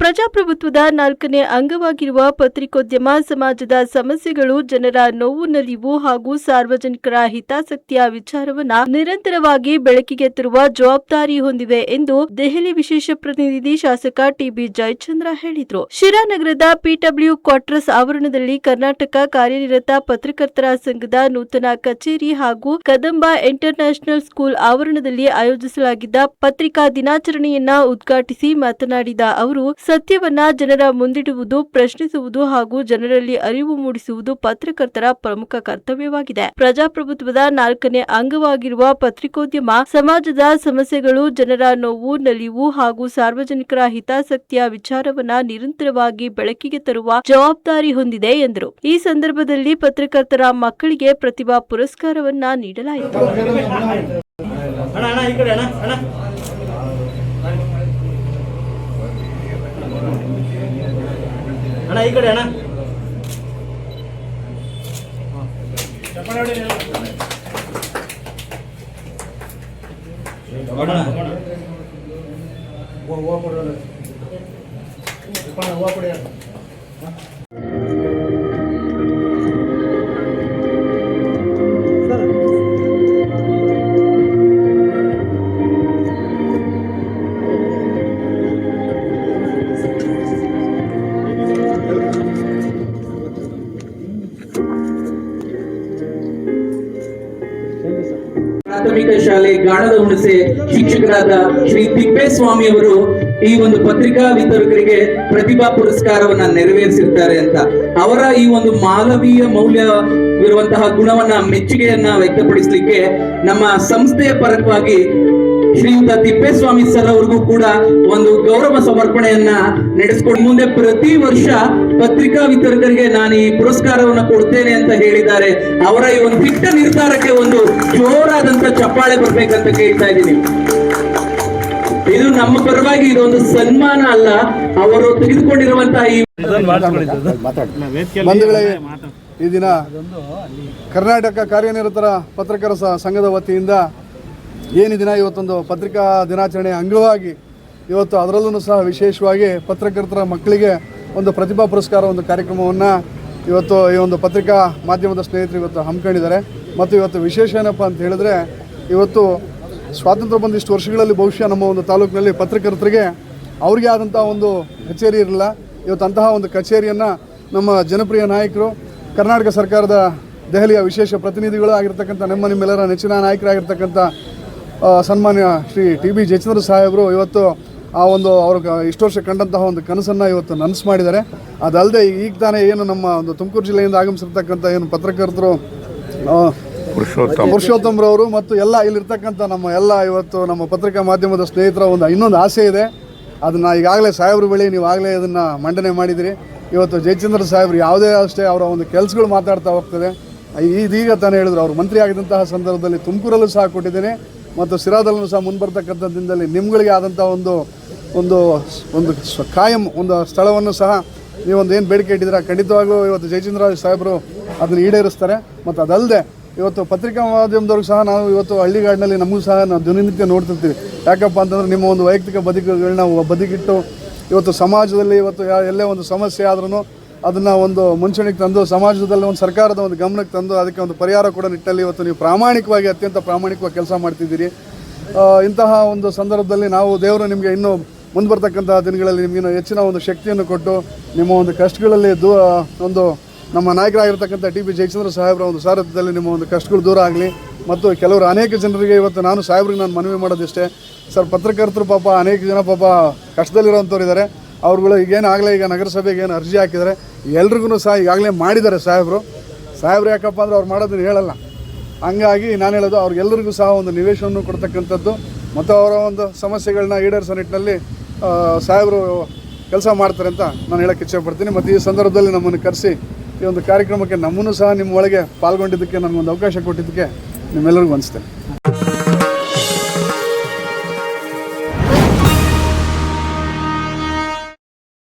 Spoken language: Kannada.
ಪ್ರಜಾಪ್ರಭುತ್ವದ 4ನೇ ಅಂಗವಾಗಿರುವ ಪತ್ರಿಕೋದ್ಯಮ ಸಮಾಜದ ಸಮಸ್ಯೆಗಳು, ಜನರ ನೋವು ನಲಿವು ಹಾಗೂ ಸಾರ್ವಜನಿಕರ ಹಿತಾಸಕ್ತಿಯ ವಿಚಾರವನ್ನ ನಿರಂತರವಾಗಿ ಬೆಳಕಿಗೆ ತರುವ ಜವಾಬ್ದಾರಿ ಹೊಂದಿದೆ ಎಂದು ದೆಹಲಿ ವಿಶೇಷ ಪ್ರತಿನಿಧಿ ಶಾಸಕ ಟಿಬಿ ಜಯಚಂದ್ರ ಹೇಳಿದರು. ಶಿರಾನಗರದ ಪಿಡಬ್ಲ್ಯೂ ಕ್ವಾರ್ಟರ್ಸ್ ಆವರಣದಲ್ಲಿ ಕರ್ನಾಟಕ ಕಾರ್ಯನಿರತ ಪತ್ರಕರ್ತರ ಸಂಘದ ನೂತನ ಕಚೇರಿ ಹಾಗೂ ಕದಂಬ ಇಂಟರ್ನ್ಯಾಷನಲ್ ಸ್ಕೂಲ್ ಆವರಣದಲ್ಲಿ ಆಯೋಜಿಸಲಾಗಿದ್ದ ಪತ್ರಿಕಾ ದಿನಾಚರಣೆಯನ್ನ ಉದ್ಘಾಟಿಸಿ ಮಾತನಾಡಿದ ಅವರು, ಸತ್ಯವನ್ನ ಜನರ ಮುಂದಿಡುವುದು, ಪ್ರಶ್ನಿಸುವುದು ಹಾಗೂ ಜನರಲ್ಲಿ ಅರಿವು ಮೂಡಿಸುವುದು ಪತ್ರಕರ್ತರ ಪ್ರಮುಖ ಕರ್ತವ್ಯವಾಗಿದೆ. ಪ್ರಜಾಪ್ರಭುತ್ವದ 4ನೇ ಅಂಗವಾಗಿರುವ ಪತ್ರಿಕೋದ್ಯಮ ಸಮಾಜದ ಸಮಸ್ಯೆಗಳು, ಜನರ ನೋವು ನಲಿವು ಹಾಗೂ ಸಾರ್ವಜನಿಕರ ಹಿತಾಸಕ್ತಿಯ ವಿಚಾರವನ್ನ ನಿರಂತರವಾಗಿ ಬೆಳಕಿಗೆ ತರುವ ಜವಾಬ್ದಾರಿ ಹೊಂದಿದೆ ಎಂದರು. ಈ ಸಂದರ್ಭದಲ್ಲಿ ಪತ್ರಕರ್ತರ ಮಕ್ಕಳಿಗೆ ಪ್ರತಿಭಾ ಪುರಸ್ಕಾರವನ್ನ ನೀಡಲಾಯಿತು. ಈ ಕಡೆ ಅಣ್ಣ ಪ್ರಾಥಮಿಕ ಶಾಲೆ ಗಾಣದ ಹುಣಸೆ ಶಿಕ್ಷಕರಾದ ಶ್ರೀ ತಿಪ್ಪೇಸ್ವಾಮಿ ಅವರು ಈ ಒಂದು ಪತ್ರಿಕಾ ವಿತರಕರಿಗೆ ಪ್ರತಿಭಾ ಪುರಸ್ಕಾರವನ್ನ ನೆರವೇರಿಸಿರ್ತಾರೆ ಅಂತ ಅವರ ಈ ಒಂದು ಮಾನವೀಯ ಮೌಲ್ಯವಿರುವಂತಹ ಗುಣವನ್ನ ಮೆಚ್ಚುಗೆಯನ್ನ ವ್ಯಕ್ತಪಡಿಸಲಿಕ್ಕೆ ನಮ್ಮ ಸಂಸ್ಥೆಯ ಪರವಾಗಿ ಶ್ರೀಯುತ ತಿಪ್ಪೇಸ್ವಾಮಿ ಸರ್ ಅವ್ರಿಗೂ ಕೂಡ ಒಂದು ಗೌರವ ಸಮರ್ಪಣೆಯನ್ನ ನಡೆಸಿಕೊಂಡು ಮುಂದೆ ಪ್ರತಿ ವರ್ಷ ಪತ್ರಿಕಾ ವಿತರಕರಿಗೆ ನಾನು ಈ ಪುರಸ್ಕಾರವನ್ನ ಕೊಡ್ತೇನೆ ಅಂತ ಹೇಳಿದ್ದಾರೆ. ಅವರ ಈ ಒಂದು ದಿಟ್ಟ ನಿರ್ಧಾರಕ್ಕೆ ಒಂದು ಜೋರಾದಂತ ಚಪ್ಪಾಳೆ ಬರ್ಬೇಕಂತ ಕೇಳ್ತಾ ಇದ್ದೀನಿ. ಇದು ನಮ್ಮ ಪರವಾಗಿ ಇದೊಂದು ಸನ್ಮಾನ ಅಲ್ಲ, ಅವರು ತೆಗೆದುಕೊಂಡಿರುವಂತಹ ಈ ದಿನ ಕರ್ನಾಟಕ ಕಾರ್ಯನಿರತರ ಪತ್ರಕರ್ತರ ಸಂಘದ ವತಿಯಿಂದ ಏನು ದಿನ ಇವತ್ತೊಂದು ಪತ್ರಿಕಾ ದಿನಾಚರಣೆ ಅಂಗವಾಗಿ ಇವತ್ತು ಅದರಲ್ಲೂ ಸಹ ವಿಶೇಷವಾಗಿ ಪತ್ರಕರ್ತರ ಮಕ್ಕಳಿಗೆ ಒಂದು ಪ್ರತಿಭಾ ಪುರಸ್ಕಾರ ಒಂದು ಕಾರ್ಯಕ್ರಮವನ್ನು ಇವತ್ತು ಈ ಒಂದು ಪತ್ರಿಕಾ ಮಾಧ್ಯಮದ ಸ್ನೇಹಿತರು ಇವತ್ತು ಹಮ್ಮಿಕೊಂಡಿದ್ದಾರೆ. ಮತ್ತು ಇವತ್ತು ವಿಶೇಷ ಏನಪ್ಪ ಅಂತ ಹೇಳಿದ್ರೆ, ಇವತ್ತು ಸ್ವಾತಂತ್ರ್ಯ ಬಂದಿಷ್ಟು ವರ್ಷಗಳಲ್ಲಿ ಬಹುಶಃ ನಮ್ಮ ಒಂದು ತಾಲೂಕಿನಲ್ಲಿ ಪತ್ರಕರ್ತರಿಗೆ ಅವ್ರಿಗೆ ಆದಂಥ ಒಂದು ಕಚೇರಿ ಇರಲಿಲ್ಲ. ಇವತ್ತು ಅಂತಹ ಒಂದು ಕಚೇರಿಯನ್ನು ನಮ್ಮ ಜನಪ್ರಿಯ ನಾಯಕರು, ಕರ್ನಾಟಕ ಸರ್ಕಾರದ ದೆಹಲಿಯ ವಿಶೇಷ ಪ್ರತಿನಿಧಿಗಳು ಆಗಿರ್ತಕ್ಕಂಥ ನಿಮ್ಮೆಲ್ಲರ ನೆಚ್ಚಿನ ನಾಯಕರಾಗಿರ್ತಕ್ಕಂಥ ಸನ್ಮಾನ್ಯ ಶ್ರೀ ಟಿ ಬಿ ಜಯಚಂದ್ರ ಸಾಹೇಬರು ಇವತ್ತು ಆ ಒಂದು ಅವ್ರಿಗೆ ಇಷ್ಟು ವರ್ಷ ಕಂಡಂತಹ ಒಂದು ಕನಸನ್ನು ಇವತ್ತು ನನಸು ಮಾಡಿದ್ದಾರೆ. ಅದಲ್ಲದೆ ಈಗ ತಾನೇ ಏನು ನಮ್ಮ ಒಂದು ತುಮಕೂರು ಜಿಲ್ಲೆಯಿಂದ ಆಗಮಿಸಿರ್ತಕ್ಕಂಥ ಏನು ಪತ್ರಕರ್ತರು ಪುರುಷೋತ್ತಮರವರು ಮತ್ತು ಎಲ್ಲ ಇಲ್ಲಿರ್ತಕ್ಕಂಥ ನಮ್ಮ ಎಲ್ಲ ಇವತ್ತು ನಮ್ಮ ಪತ್ರಿಕಾ ಮಾಧ್ಯಮದ ಸ್ನೇಹಿತರ ಒಂದು ಇನ್ನೊಂದು ಆಸೆ ಇದೆ. ಅದನ್ನು ಈಗಾಗಲೇ ಸಾಹೇಬ್ರ ಬಳಿ ನೀವು ಆಗಲೇ ಅದನ್ನು ಮಂಡನೆ ಮಾಡಿದಿರಿ. ಇವತ್ತು ಜಯಚಂದ್ರ ಸಾಹೇಬ್ರು ಯಾವುದೇ ಅಷ್ಟೇ ಅವರ ಒಂದು ಕೆಲಸಗಳು ಮಾತಾಡ್ತಾ ಹೋಗ್ತದೆ. ಇದೀಗ ತಾನೇ ಹೇಳಿದ್ರು, ಅವರು ಮಂತ್ರಿ ಆಗಿದ್ದಂತಹ ಸಂದರ್ಭದಲ್ಲಿ ತುಮಕೂರಲ್ಲೂ ಸಹ ಕೊಟ್ಟಿದ್ದೇನೆ ಮತ್ತು ಸಿರಾದಲ್ಲೂ ಸಹ ಮುಂಬರ್ತಕ್ಕಂಥ ದಿನದಲ್ಲಿ ನಿಮ್ಗಳಿಗೆ ಆದಂಥ ಒಂದು ಕಾಯಂ ಒಂದು ಸ್ಥಳವನ್ನು ಸಹ ನೀವೊಂದು ಏನು ಬೇಡಿಕೆ ಇಟ್ಟಿದ್ದೀರಾ ಖಂಡಿತವಾಗ್ಲೂ ಇವತ್ತು ಜಯಚಂದ್ರ ಸಾಹೇಬರು ಅದನ್ನು ಈಡೇರಿಸ್ತಾರೆ. ಮತ್ತು ಅದಲ್ಲದೆ ಇವತ್ತು ಪತ್ರಿಕಾ ಮಾಧ್ಯಮದವ್ರಿಗೆ ಸಹ ನಾವು ಇವತ್ತು ಹಳ್ಳಿಗಾಡಿನಲ್ಲಿ ನಮಗೂ ಸಹ ನಾವು ದಿನನಿತ್ಯ ನೋಡ್ತಿರ್ತೀವಿ. ಯಾಕಪ್ಪ ಅಂತಂದರೆ ನಿಮ್ಮ ಒಂದು ವೈಯಕ್ತಿಕ ಬದುಕುಗಳನ್ನ ಬದುಕಿಟ್ಟು ಇವತ್ತು ಸಮಾಜದಲ್ಲಿ ಇವತ್ತು ಎಲ್ಲೇ ಒಂದು ಸಮಸ್ಯೆ ಆದ್ರೂ ಅದನ್ನು ಒಂದು ಮುಂಚೂಣಿಗೆ ತಂದು ಸಮಾಜದಲ್ಲಿ ಒಂದು ಸರ್ಕಾರದ ಒಂದು ಗಮನಕ್ಕೆ ತಂದು ಅದಕ್ಕೆ ಒಂದು ಪರಿಹಾರ ಕೊಡೋ ನಿಟ್ಟಲ್ಲಿ ಇವತ್ತು ನೀವು ಪ್ರಾಮಾಣಿಕವಾಗಿ ಅತ್ಯಂತ ಪ್ರಾಮಾಣಿಕವಾಗಿ ಕೆಲಸ ಮಾಡ್ತಿದ್ದೀರಿ. ಇಂತಹ ಒಂದು ಸಂದರ್ಭದಲ್ಲಿ ನಾವು ದೇವರು ನಿಮಗೆ ಇನ್ನೂ ಮುಂದೆ ಬರ್ತಕ್ಕಂತಹ ದಿನಗಳಲ್ಲಿ ನಿಮಗಿನ್ನೂ ಹೆಚ್ಚಿನ ಒಂದು ಶಕ್ತಿಯನ್ನು ಕೊಟ್ಟು ನಿಮ್ಮ ಒಂದು ಕಷ್ಟಗಳಲ್ಲಿ ಒಂದು ನಮ್ಮ ನಾಯಕರಾಗಿರ್ತಕ್ಕಂಥ ಟಿ ಬಿ ಜಯಚಂದ್ರ ಸಾಹೇಬ್ರ ಒಂದು ಸಾರಥ್ಯದಲ್ಲಿ ನಿಮ್ಮ ಒಂದು ಕಷ್ಟಗಳು ದೂರ ಆಗಲಿ. ಮತ್ತು ಕೆಲವರು ಅನೇಕ ಜನರಿಗೆ ಇವತ್ತು ನಾನು ಸಾಹೇಬ್ರಿಗೆ ನಾನು ಮನವಿ ಮಾಡೋದಿಷ್ಟೇ, ಸರ್ ಪತ್ರಕರ್ತರು ಪಾಪ ಅನೇಕ ಜನ ಪಾಪ ಕಷ್ಟದಲ್ಲಿರೋವಂಥವ್ರು ಇದ್ದಾರೆ. ಅವ್ರುಗಳು ಈಗೇನಾಗಲೇ ಈಗ ನಗರಸಭೆಗೆ ಏನು ಅರ್ಜಿ ಹಾಕಿದ್ದಾರೆ ಎಲ್ರಿಗೂ ಸಹ ಈಗಾಗಲೇ ಮಾಡಿದ್ದಾರೆ ಸಾಹೇಬರು ಯಾಕಪ್ಪ ಅಂದರೆ ಅವ್ರು ಮಾಡೋದನ್ನು ಹೇಳಲ್ಲ. ಹಂಗಾಗಿ ನಾನು ಹೇಳೋದು ಅವ್ರಿಗೆಲ್ಲರಿಗೂ ಸಹ ಒಂದು ನಿವೇಶನವನ್ನು ಕೊಡ್ತಕ್ಕಂಥದ್ದು ಮತ್ತು ಅವರ ಒಂದು ಸಮಸ್ಯೆಗಳನ್ನ ಈಡೇರಿಸೋ ನಿಟ್ಟಿನಲ್ಲಿ ಸಾಹೇಬರು ಕೆಲಸ ಮಾಡ್ತಾರೆ ಅಂತ ನಾನು ಹೇಳೋಕ್ಕೆ ಇಚ್ಛೆಪಡ್ತೀನಿ. ಮತ್ತು ಈ ಸಂದರ್ಭದಲ್ಲಿ ನಮ್ಮನ್ನು ಕರೆಸಿ ಈ ಒಂದು ಕಾರ್ಯಕ್ರಮಕ್ಕೆ ನಮ್ಮನ್ನು ಸಹ ನಿಮ್ಮ ಒಳಗೆ ಪಾಲ್ಗೊಂಡಿದ್ದಕ್ಕೆ ನನಗೊಂದು ಅವಕಾಶ ಕೊಟ್ಟಿದ್ದಕ್ಕೆ ನಿಮ್ಮೆಲ್ಲರಿಗೂ ಅನಿಸ್ತೇನೆ.